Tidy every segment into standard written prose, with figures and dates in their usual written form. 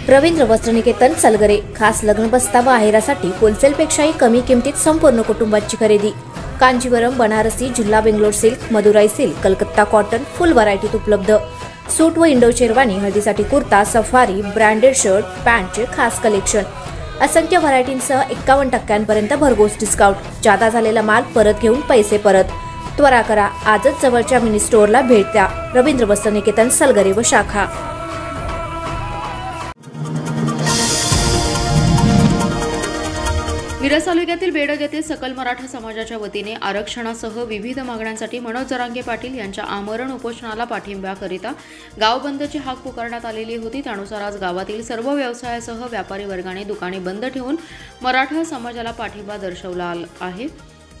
रवींद्र वस्त्रनिकेतन सलगरे खास लग्न बस्ता व आहेरासाठी होलसेलपेक्षाही कमी किमतीत संपूर्ण कुटुंबाची खरेदी। कांजीवरम, बनारसी, जिल्हा Bangalore silk, Madurai silk, Calcutta cotton full व्हरायटीत उपलब्ध। सूट व इंडो शेरवानी, हळदीसाठी कुर्ता, सफारी, ब्रँडेड शर्ट, पॅन्टचे खास कलेक्शन। असंख्य व्हरायटींसह 51% भरघोस डिस्काउंट। जादा झालेला माल परत घेऊन पैसे परत। त्वरा करा, आजच जवळच्या मिनी स्टोअरला भेट द्या। रवींद्र वस्त्रनिकेतन सलगरे व शाखा। मिरज तालुक्यातील बेडग येथे सकल मराठा समाजाच्या वतीने आरक्षणासह विविध मागण्यांसाठी मनोज जरांगे पाटील यांच्या आमरण उपोषणाला पाठिंब्याकरिता गाव बंदची हाक पुकारण्यात आलेली होती। त्यानुसार आज गावातील सर्व व्यवसायासह व्यापारी वर्गाने दुकाने बंद ठेवून मराठा समाजाला पाठिंबा दर्शवला आहे।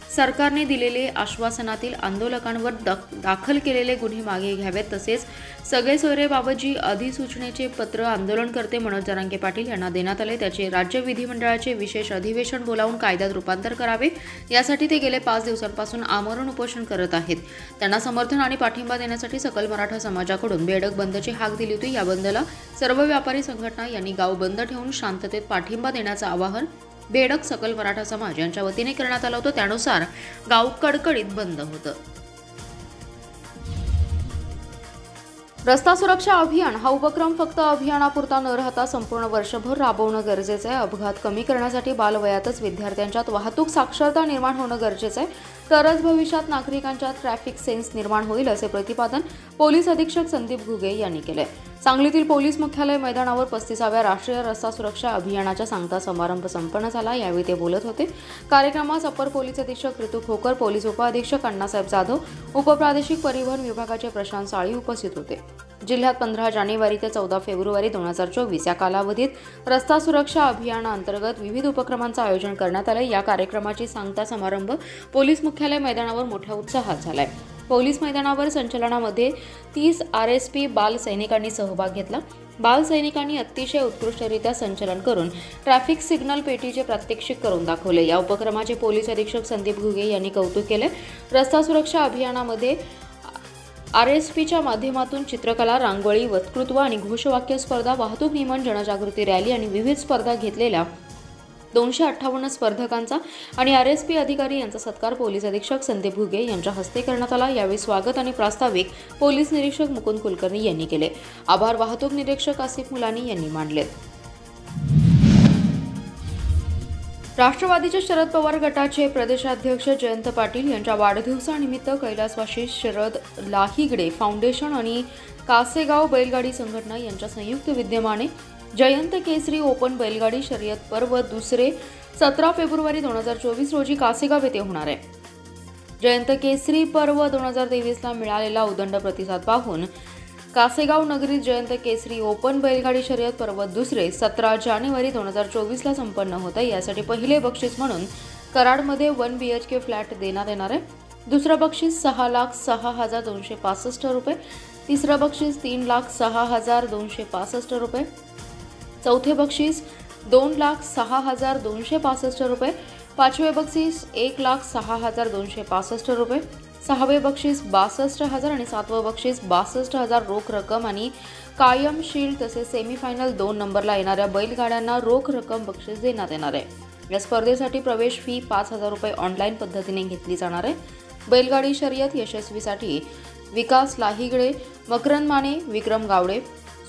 सरकारने दिलेले आश्वासनातील आंदोलकांवर दाखल केलेले गुन्हे मागे घ्यावेत, तसेच सगळे सोयरेबाबत जी अधिसूचनेचे पत्र आंदोलनकर्ते मनोज जरांगे पाटील यांना देण्यात आले त्याचे राज्य विधिमंडळाचे विशेष अधिवेशन बोलावून कायद्यात रूपांतर करावे, यासाठी ते गेले 5 दिवसांपासून आमरण उपोषण करत आहेत। त्यांना समर्थन आणि पाठिंबा देण्यासाठी सकल मराठा समाजाकडून बेडग बंदची हाक दिली होती। या बंदला सर्व व्यापारी संघटना यांनी गाव बंद ठेवून शांततेत पाठिंबा देण्याचं आवाहन बेडग सकल मराठा समाज यांच्या वतीने करण्यात आलं होतं। त्यानुसार गाव कडकडीत बंद होतं। रस्ता सुरक्षा अभियान हा उपक्रम फक्त अभियानापुरता न राहता संपूर्ण वर्षभर राबवणं गरजेचं आहे। अपघात कमी करण्यासाठी बालवयातच विद्यार्थ्यांच्यात वाहतूक साक्षरता निर्माण होणं गरजेचं आहे, तरच भविष्यात नागरिकांच्या ट्रॅफिक सेन्स निर्माण होईल, असे प्रतिपादन पोलीस अधीक्षक संदीप घुगे यांनी केले। सांगलीतील पोलीस मुख्यालय मैदानावर 35व्या राष्ट्रीय रस्ता सुरक्षा अभियानाचा सांगता समारंभ संपन्न झाला। यावेळी ते बोलत होते। कार्यक्रमास अपर पोलीस अधीक्षक ऋतू खोकर, पोलीस उपअधीक्षक अण्णासाहेब जाधव, उपप्रादेशिक परिवहन विभागाचे प्रशांत साळी उपस्थित होते। जिल्ह्यात 15 जानेवारी ते 14 फेब्रुवारी 2024 या कालावधीत रस्ता सुरक्षा अभियानाअंतर्गत विविध उपक्रमांचं आयोजन करण्यात आले। या कार्यक्रमाची सांगता समारंभ पोलीस मुख्यालय मैदानावर मोठ्या उत्साहात झालाय। पोलीस मैदानावर संचलनामध्ये 30 RSP बाल सैनिकांनी सहभाग घेतला। बाल सैनिकांनी अतिशय उत्कृष्टरित्या संचलन करून ट्रॅफिक सिग्नल पेटीचे प्रात्यक्षिक करून दाखवले। या उपक्रमाचे पोलीस अधीक्षक संदीप घुगे यांनी कौतुक केले। रस्ता सुरक्षा अभियानामध्ये RSPच्या माध्यमातून चित्रकला, रांगोळी, वक्तृत्व आणि घोषवाक्य स्पर्धा, वाहतूक नियमन, जनजागृती रॅली आणि विविध स्पर्धा घेतलेल्या 258 स्पर्धकांचा आणि RSP अधिकारी यांचा सत्कार पोलीस अधीक्षक संदीप घुगे यांच्या हस्ते करण्यात आला। यावेळी स्वागत आणि प्रास्ताविक पोलीस निरीक्षक मुकुंद कुलकर्णी यांनी केले। आभार वाहतूक निरीक्षक आसिफ मुलानी यांनी मानले। राष्ट्रवादीचे शरद पवार गटाचे प्रदेशाध्यक्ष जयंत पाटील यांच्या वाढदिवसानिमित्त कैलासवासी शरद लाहिगडे फाउंडेशन आणि कासेगाव बैलगाडी संघटना यांच्या संयुक्त विद्यमाने जयंत केसरी ओपन बैलगाडी शर्यत पर्व दुसरे 17 फेब्रुवारी 2024 रोजी कासेगाव येथे होणार आहे। जयंत केसरी पर्व 2023ला मिळालेला उदंड प्रतिसाद पाहून कासेगाव नगरीत जयंत केसरी ओपन बैलगाडी शर्यत पर्व दुसरे 17 जानेवारी 2024ला संपन्न होत आहे। यासाठी पहिले बक्षीस म्हणून कराडमध्ये 1 BHK फ्लॅट देण्यात येणार आहे। दुसरं बक्षीस 6,06,265 रुपये, तिसरं बक्षीस 3,06,265 रुपये, चौथे बक्षीस 2,06,265 रुपये, पाचवे बक्षीस 1,06,265 रुपये, सहावे बक्षीस 62,000 आणि सातवं बक्षीस 62,000 रोख रक्कम आणि कायम शील्ड, तसेच सेमीफायनल 2 नंबरला येणाऱ्या बैलगाड्यांना रोख रक्कम बक्षीस देण्यात येणार आहे। या स्पर्धेसाठी प्रवेश फी 5,000 रुपये ऑनलाईन पद्धतीने घेतली जाणार आहे। बैलगाडी शर्यत यशस्वीसाठी विकास लाहिगडे, मकरंद माने, विक्रम गावडे,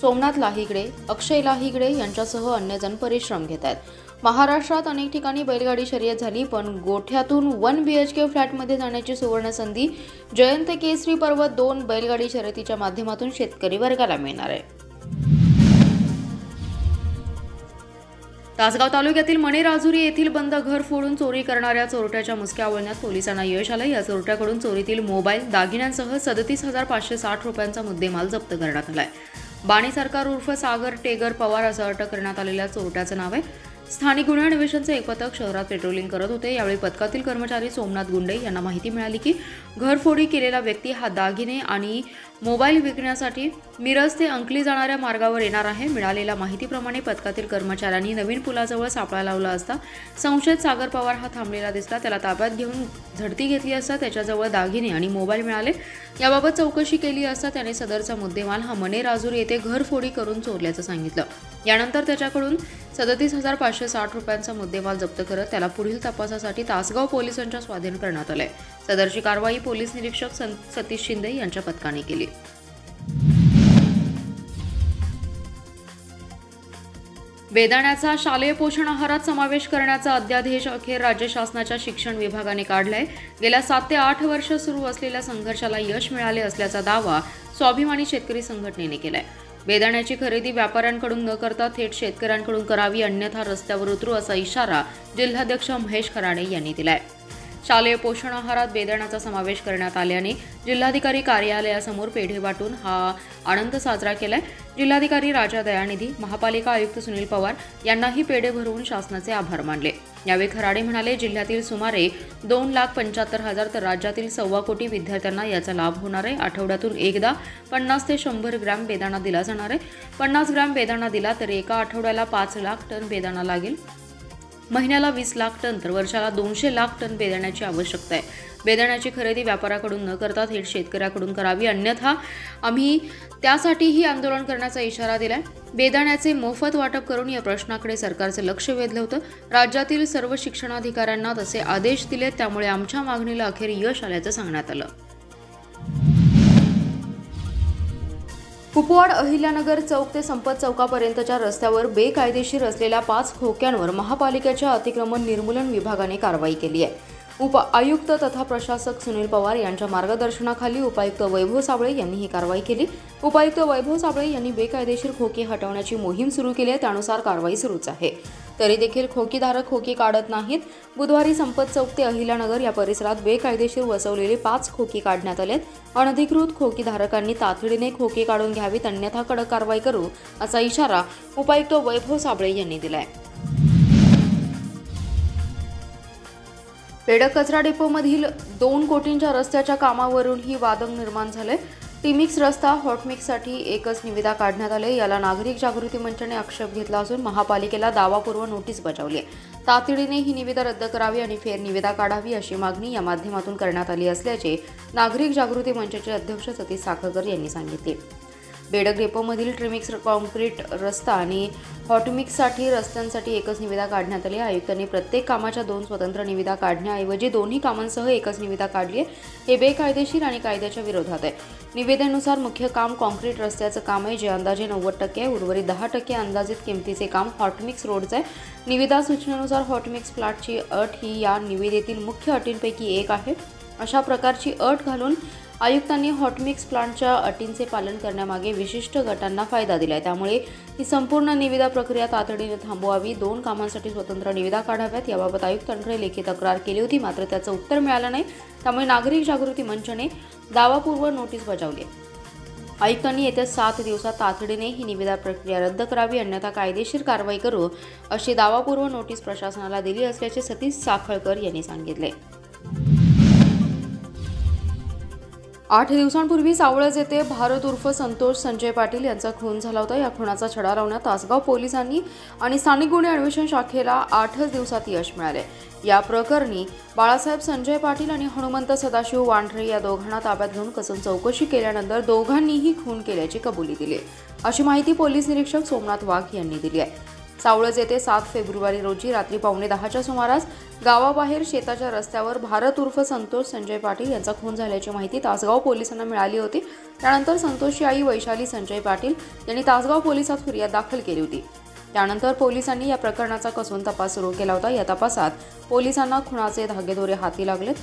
सोमनाथ लाहिगडे, अक्षय लाहिगडे यांच्यासह अन्य जण परिश्रम घेत आहेत। महाराष्ट्रात अनेक ठिकाणी बैलगाडी शर्यत झाली, पण गोठ्यातून 1 BHK फ्लॅटमध्ये जाण्याची सुवर्ण संधी जयंत केसरी पर्व 2 बैलगाडी शर्यतीच्या माध्यमातून शेतकरी वर्गाला मिळणार आहे। तासगाव तालुक्यातील मणेराजुरी येथील बंद घर फोडून चोरी करणाऱ्या चोरट्याच्या मुसक्या आवळण्यात पोलिसांना यश आलं। या चोरट्याकडून चोरीतील मोबाईल, दागिन्यांसह 37,560 रुपयांचा मुद्देमाल जप्त करण्यात आलाय। बाणी सरकार उर्फ सागर टेगर पवार असं अटक करण्यात आलेल्या चोरट्याचं नाव आहे। स्थानिक गुन्हे अन्वेषणचे एक पथक शहरात पेट्रोलिंग करत होते। यावेळी पथकातील कर्मचारी सोमनाथ गुंडे यांना माहिती मिळाली की घरफोडी केलेला व्यक्ती हा दागिने आणि मोबाईल विकण्यासाठी मिरज ते अंकली जाणाऱ्या मार्गावर येणार आहे। मिळालेल्या माहितीप्रमाणे पथकातील कर्मचाऱ्यांनी नवीन पुलाजवळ सापळा लावला असता संशयित सागर पवार हा थांबलेला दिसला। त्याला ताब्यात घेऊन झडती घेतली असता त्याच्याजवळ दागिने आणि मोबाईल मिळाले। याबाबत चौकशी केली असता त्याने सदरचा मुद्देमाल हा मणेराजुरी येथे घरफोडी करून चोरल्याचं सांगितलं। यानंतर त्याच्याकडून 37,560 रुपयांचा मुद्देमाल जप्त करत त्याला पुढील तपासासाठी तासगाव पोलिसांच्या स्वाधीन करण्यात आले. सदरची कारवाई पोलीस निरीक्षक सतीश शिंदे यांच्या पथकाने केली. बेदाण्याचा शालेय पोषण आहारात समावेश करण्याचा अध्यादेश अखेर राज्य शासनाच्या शिक्षण विभागाने काढलाय. गेल्या 7 ते 8 वर्ष सुरू असलेल्या संघर्षाला यश मिळाले असल्याचा दावा स्वाभिमानी शेतकरी संघटनेने केलाय. बेदाण्याची खरेदी व्यापाऱ्यांकडून न करता थेट शेतकऱ्यांकडून करावी, अन्यथा रस्त्यावर उतरू असा इशारा जिल्हाध्यक्ष महेश खराडे यांनी दिलाय. शालेय पोषण आहारात बेदाण्याचा समावेश करण्यात आल्याने जिल्हाधिकारी कार्यालयासमोर पेढे वाटून हा आनंद साजरा केलाय. जिल्हाधिकारी राजा दयानिधी, महापालिका आयुक्त सुनील पवार यांनाही पेढे भरवून शासनाचे आभार मानले. यावेळी खराडे म्हणाले, जिल्ह्यातील सुमारे 2,75,000 तर राज्यातील 1.25 कोटी विद्यार्थ्यांना याचा लाभ होणार आहे. आठवड्यातून एकदा 50 ते 100 ग्रॅम बेदाणा दिला जाणार आहे. 50 ग्रॅम बेदाणा दिला तर एका आठवड्याला 5 लाख टन बेदाणा लागेल. महिन्याला 20 लाख टन तर वर्षाला 200 लाख टन बेदाण्याची आवश्यकता आहे. बेदाण्याची खरेदी व्यापाऱ्याकडून न करता थेट शेतकऱ्याकडून करावी, अन्यथा आम्ही त्यासाठीही आंदोलन करण्याचा इशारा दिलाय. बेदाण्याचे मोफत वाटप करून या प्रश्नाकडे सरकारचे लक्ष वेधलं होतं. राज्यातील सर्व शिक्षणाधिकाऱ्यांना तसे आदेश दिले, त्यामुळे आमच्या मागणीला अखेर यश आल्याचं सांगण्यात आलं. कुपवाड अहिल्यानगर चौक ते संपत चौकापर्यंतच्या रस्त्यावर बेकायदेशीर असलेल्या 5 खोक्यांवर महापालिकेच्या अतिक्रमण निर्मूलन विभागाने कारवाई केली आहे. आयुक्त तथा प्रशासक सुनील पवार यांच्या मार्गदर्शनाखाली उपायुक्त वैभव साबळे यांनी ही कारवाई केली. उपायुक्त वैभव साबळे यांनी बेकायदेशीर खोकी हटवण्याची मोहीम सुरू केली आहे. त्यानुसार कारवाई सुरूच आहे. तरी देखील खोकीधारक खोकी काढत नाहीत. बुधवारी संपत चौक ते अहिल्यानगर या परिसरात बेकायदेशीर वसवलेले 5 खोकी काढण्यात आलेत. अनधिकृत खोकीधारकांनी तातडीने खोकी काढून घ्यावीत, अन्यथा कडक कारवाई करू असा इशारा उपायुक्त वैभव साबळे यांनी दिलाय. पेडक कचरा डेपोमधील 2 कोटींच्या रस्त्याच्या कामावरूनही वादंग निर्माण झाले. टिमिक्स रस्ता हॉटमिक्ससाठी एकच निविदा काढण्यात आले. याला नागरिक जागृती मंचाने आक्षेप घेतला असून महापालिकेला दावापूर्व नोटीस बजावली आहे. तातडीने ही निविदा रद्द करावी आणि फेर निविदा काढावी अशी मागणी या माध्यमातून करण्यात आली असल्याचे नागरिक जागृती मंचाचे अध्यक्ष सतीश साखळकर यांनी सांगितले. बेडक डेपोमधील ट्रिमिक्स कॉन्क्रीट रस्ता आणि हॉटमिक्ससाठी रस्त्यांसाठी एकच निविदा काढण्यात आली. आयुक्तांनी प्रत्येक कामाच्या 2 स्वतंत्र निविदा काढण्याऐवजी दोन्ही कामांसह एकच निविदा काढली आहे. हे बेकायदेशीर आणि कायद्याच्या विरोधात आहे. निवेदनानुसार मुख्य काम कॉन्क्रीट रस्त्याचं काम आहे, जे अंदाजे 90% आहे. उर्वरित 10% अंदाजित किमतीचे काम हॉटमिक्स रोडचं आहे. निविदा सूचनेनुसार हॉटमिक्स प्लॉटची अट ही या निविदेतील मुख्य अटींपैकी एक आहे. अशा प्रकारची अट घालून आयुक्तांनी हॉटमिक्स प्लांटच्या अटींचे पालन करण्यामागे विशिष्ट गटांना फायदा दिलाय. त्यामुळे ही संपूर्ण निविदा प्रक्रिया तातडीने थांबवावी, 2 कामांसाठी स्वतंत्र निविदा काढाव्यात. याबाबत आयुक्तांकडे लेखी तक्रार केली होती, मात्र त्याचं उत्तर मिळालं नाही. त्यामुळे नागरिक जागृती मंचाने दावापूर्व नोटीस बजावली. आयुक्तांनी येत्या 7 दिवसात तातडीने ही निविदा प्रक्रिया रद्द करावी, अन्यथा कायदेशीर कारवाई करू अशी दावापूर्व नोटीस प्रशासनाला दिली असल्याचे सतीश साखळकर यांनी सांगितले. 8 दिवसांपूर्वी सावळज येथे भारत उर्फ संतोष संजय पाटील यांचा खून झाला होता. या खुनाचा छडा लावण्यात तासगाव पोलिसांनी आणि स्थानिक गुन्हे अन्वेषण शाखेला 8च दिवसात यश मिळाले. या प्रकरणी बाळासाहेब संजय पाटील आणि हनुमंत सदाशिव वांढरे या दोघांना ताब्यात घेऊन कसून चौकशी केल्यानंतर दोघांनीही खून केल्याची कबुली दिली, अशी माहिती पोलीस निरीक्षक सोमनाथ वाघ यांनी दिली आहे. सावळज येथे 7 फेब्रुवारी रोजी रात्री 9:15च्या सुमारास गावाबाहेर शेताच्या रस्त्यावर भारत उर्फ संतोष संजय पाटील यांचा खून झाल्याची माहिती तासगाव पोलिसांना मिळाली होती. त्यानंतर संतोषची आई वैशाली संजय पाटील यांनी तासगाव पोलिसात फिर्याद दाखल केली होती. त्यानंतर पोलिसांनी या प्रकरणाचा कसून तपास सुरू केला होता. या तपासात पोलिसांना खुनाचे धागेदोरे हाती लागलेत.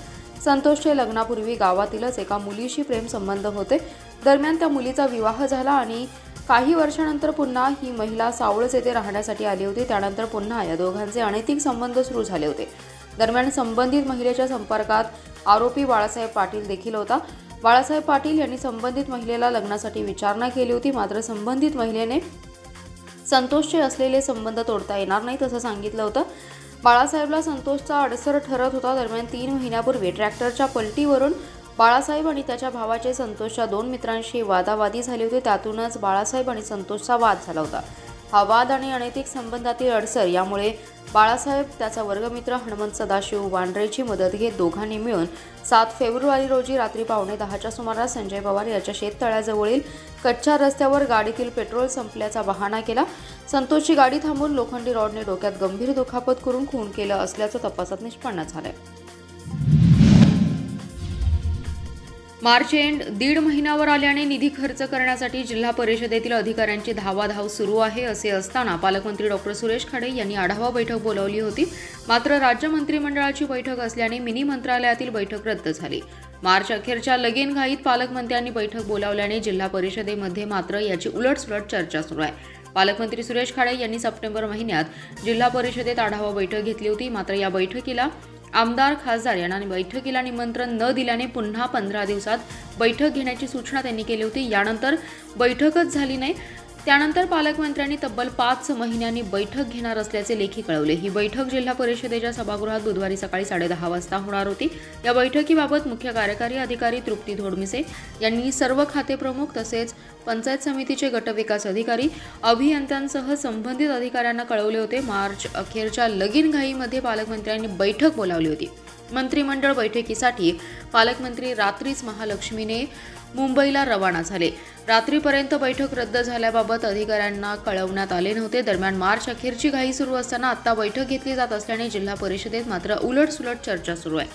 संतोषचे लग्नापूर्वी गावातीलच एका मुलीशी प्रेमसंबंध होते. दरम्यान त्या मुलीचा विवाह झाला आणि काही वर्षानंतर पुन्हा ही महिला सावळज येथे राहण्यासाठी आली होती. त्यानंतर पुन्हा या दोघांचे अनैतिक संबंध सुरू झाले होते. दरम्यान संबंधित महिलेच्या संपर्कात आरोपी बाळासाहेब पाटील देखील होता. बाळासाहेब पाटील यांनी संबंधित महिलेला लग्नासाठी विचारणा केली होती, मात्र संबंधित महिलेने संतोषचे असलेले संबंध तोडता येणार नाहीत असं सांगितलं होतं. बाळासाहेबला संतोषचा अडसर ठरत होता. दरम्यान 3 महिन्यापूर्वी ट्रॅक्टरच्या पलटीवरून बाळासाहेब आणि त्याच्या भावाचे संतोषच्या 2 मित्रांशी वादावादी झाली होती. त्यातूनच बाळासाहेब आणि संतोषचा वाद झाला होता. हा वाद आणि अनैतिक संबंधातील अडसर यामुळे बाळासाहेब त्याचा वर्गमित्र हनुमंत सदाशिव वांड्रेची मदत घेत दोघांनी मिळून 7 फेब्रुवारी रोजी रात्री 9:15च्या सुमारास संजय पवार याच्या शेततळ्याजवळील कच्च्या रस्त्यावर गाडीतील पेट्रोल संपल्याचा बहाणा केला. संतोषची गाडी थांबवून लोखंडी रॉडने डोक्यात गंभीर दुखापत करून खून केलं असल्याचं तपासात निष्पन्न झालंय. मार्च एंड 1.5 महिन्यावर आल्याने निधी खर्च करण्यासाठी जिल्हा परिषदेतील अधिकाऱ्यांची धावाधाव सुरू आहे. असे असताना पालकमंत्री डॉ. सुरेश खाडे यांनी आढावा बैठक बोलावली होती. मात्र राज्य मंत्रिमंडळाची बैठक असल्याने मिनी मंत्रालयातील बैठक रद्द झाली. मार्च अखेरच्या लगीनघाईत पालकमंत्र्यांनी बैठक बोलावल्याने जिल्हा परिषदेमध्ये मात्र याची उलटसुलट चर्चा सुरू आहे. पालकमंत्री सुरेश खाडे यांनी सप्टेंबर महिन्यात जिल्हा परिषदेत आढावा बैठक घेतली होती. मात्र या बैठकीला आमदार खासदार यांना बैठकीला निमंत्रण न दिल्याने पुन्हा 15 दिवसात बैठक घेण्याची सूचना त्यांनी केली होती. यानंतर बैठकच झाली नाही. त्यानंतर पालकमंत्र्यांनी तब्बल 5 महिन्यांनी बैठक घेणार असल्याचे लेखी कळवले. ही बैठक जिल्हा परिषदेच्या सभागृहात बुधवारी सकाळी 10:30 वाजता होणार होती. या बैठकीबाबत मुख्य कार्यकारी अधिकारी तृप्ती धोडमिसे यांनी सर्व खाते प्रमुख तसेच पंचायत समितीचे गटविकास अधिकारी अभियंत्यांसह संबंधित अधिकाऱ्यांना कळवले होते. मार्च अखेरच्या लगीनघाईमध्ये पालकमंत्र्यांनी बैठक बोलावली होती. मंत्रिमंडळ बैठकीसाठी पालकमंत्री रात्रीच महालक्ष्मीने मुंबईला रवाना झाले. रात्रीपर्यंत बैठक रद्द झाल्याबाबत अधिकाऱ्यांना कळवण्यात आले नव्हते. दरम्यान मार्च अखेरची घाई सुरू असताना आता बैठक घेतली जात असल्याने जिल्हा परिषदेत मात्र उलटसुलट चर्चा सुरू आहे.